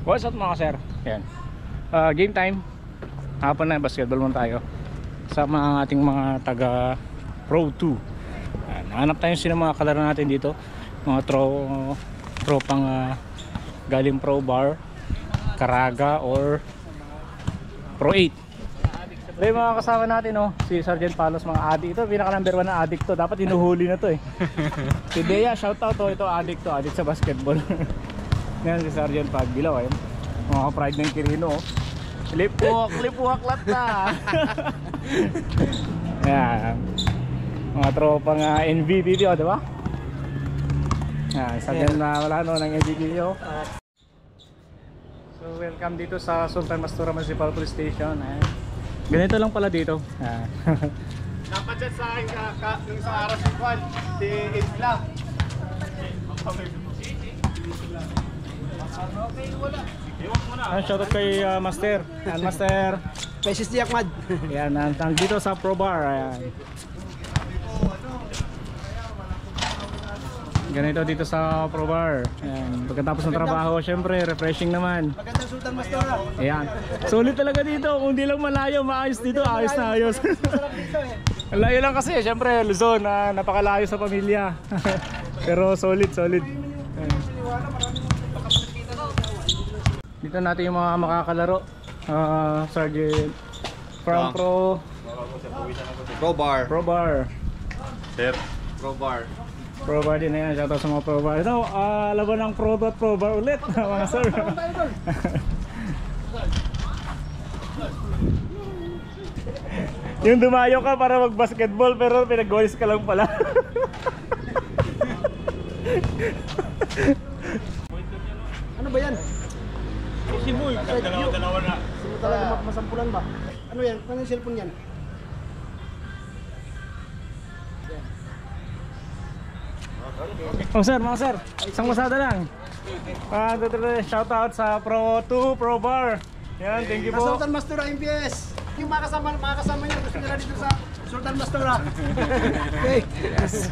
What's up mga sir? Yan. Game time. Hapon na, basketball muna tayo. Sama ang ating mga taga Pro 2. Hanap tayo sino mga kalaro natin dito. Mga tropang galing Pro Bar, Caraga or Pro 8. May mga kasama natin, oh, si Sergeant Palos, mga addict. Ito pinaka number 1 na addict to. Dapat hinuhuli na to eh. Si Dea, shout out to. Ito addict to, addict sa basketball. Ngayon si Sergeant Pagbilaw, ayun. Mga pride ng Kirino, oh. Lipwak lat na. Yan. Mga tropang NVP dito, di ba? Yan, Sergeant na wala no ng NVP dito. So welcome dito sa Sultan Mastura Municipal Police Station. Ayan. Ganito lang pala dito. Dapat dyan sa akin nung sa araw si Juan, si Isla. Shoutout kay Master. Ayan, Master. Pesis di Ahmad. Ayan, dito sa Pro Bar. Ayan. Ganito dito sa Pro Bar. Ayan. Pagkatapos ng trabaho, syempre, refreshing naman. Magandang Sultan Mastura. Ayan. Sulit talaga dito. Kung di lang malayo, maayos dito. Ayos na ayos. Ang layo lang kasi, syempre, Luzon. Napakalayo sa pamilya. Pero solid. Ayan. Dito natin yung mga makakalaro. Sergeant from Pro Bar. Sir. Pro Bar din na yan. Shoutout sa mga Pro Bar. Ito, laban ng Pro Bar ulit. Mga sir. Yung dumayo ka para mag-basketball pero pinag-goals ka lang pala. Ano ba yan? Simuy, dalawa na. Sino talaga masampulan ba? Ano yan? Ano yung cellphone yan? Oh sir, mga sir, isang masada lang. Shout out sa Pro 2, Pro Bar. Yan, thank you po. Sultan Mastura MPS. Yung mga kasama niyo gusto nila dito sa Sultan Mastura. Okay. Yes.